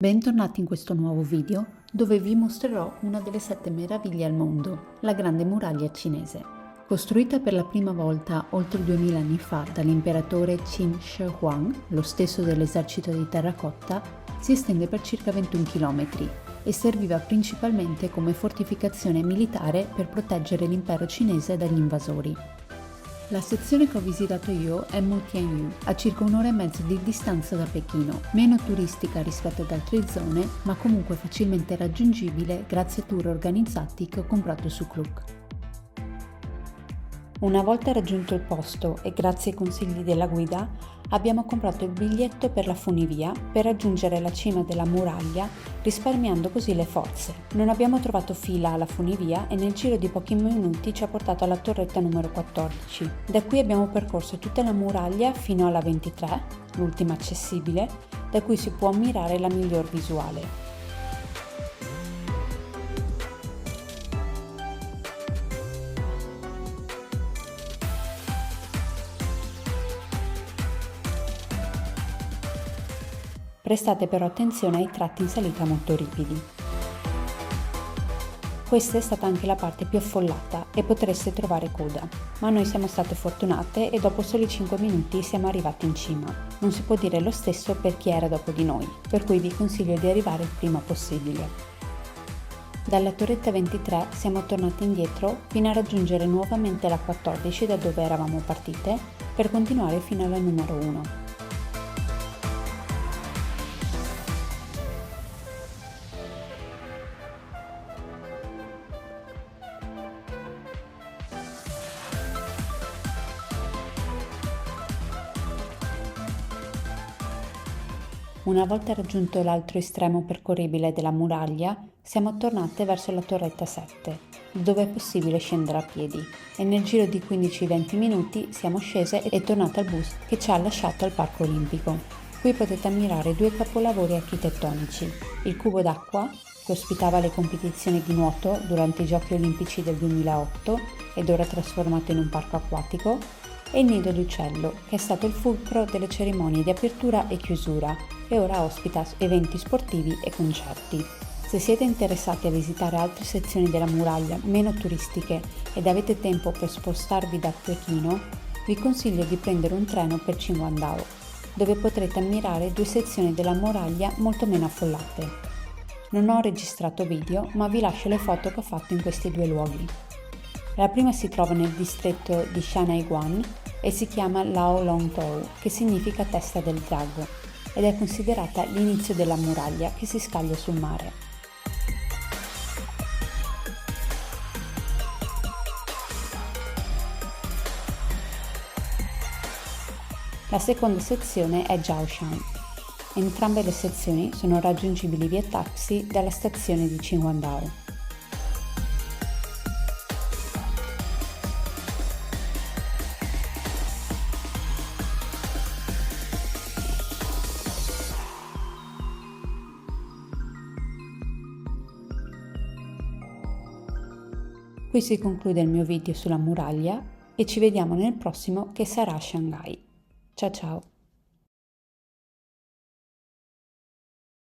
Bentornati in questo nuovo video dove vi mostrerò una delle 7 meraviglie al mondo, la Grande Muraglia Cinese. Costruita per la prima volta oltre 2000 anni fa dall'imperatore Qin Shi Huang, lo stesso dell'esercito di terracotta, si estende per circa 21 km e serviva principalmente come fortificazione militare per proteggere l'impero cinese dagli invasori. La sezione che ho visitato io è Mutianyu, a circa un'ora e mezza di distanza da Pechino, meno turistica rispetto ad altre zone, ma comunque facilmente raggiungibile grazie a tour organizzati che ho comprato su Klook. Una volta raggiunto il posto e grazie ai consigli della guida, abbiamo comprato il biglietto per la funivia per raggiungere la cima della muraglia, risparmiando così le forze. Non abbiamo trovato fila alla funivia e nel giro di pochi minuti ci ha portato alla torretta numero 14. Da qui abbiamo percorso tutta la muraglia fino alla 23, l'ultima accessibile, da cui si può ammirare la miglior visuale. Prestate però attenzione ai tratti in salita molto ripidi. Questa è stata anche la parte più affollata e potreste trovare coda, ma noi siamo state fortunate e dopo soli 5 minuti siamo arrivati in cima. Non si può dire lo stesso per chi era dopo di noi, per cui vi consiglio di arrivare il prima possibile. Dalla torretta 23 siamo tornati indietro fino a raggiungere nuovamente la 14 da dove eravamo partite per continuare fino alla numero 1. Una volta raggiunto l'altro estremo percorribile della muraglia, siamo tornate verso la torretta 7, dove è possibile scendere a piedi, e nel giro di 15-20 minuti siamo scese e tornate al bus che ci ha lasciato al Parco Olimpico. Qui potete ammirare due capolavori architettonici, il cubo d'acqua, che ospitava le competizioni di nuoto durante i Giochi Olimpici del 2008 ed ora trasformato in un parco acquatico, e il nido d'uccello, che è stato il fulcro delle cerimonie di apertura e chiusura e ora ospita eventi sportivi e concerti. Se siete interessati a visitare altre sezioni della muraglia meno turistiche ed avete tempo per spostarvi da Pechino, vi consiglio di prendere un treno per Qinhuangdao, dove potrete ammirare due sezioni della muraglia molto meno affollate. Non ho registrato video, ma vi lascio le foto che ho fatto in questi due luoghi. La prima si trova nel distretto di Shanhaiguan e si chiama Lao Long Tou, che significa testa del drago, ed è considerata l'inizio della muraglia che si scaglia sul mare. La seconda sezione è Zhaoshan. Entrambe le sezioni sono raggiungibili via taxi dalla stazione di Qinhuangdao. Qui si conclude il mio video sulla muraglia e ci vediamo nel prossimo che sarà a Shanghai. Ciao ciao!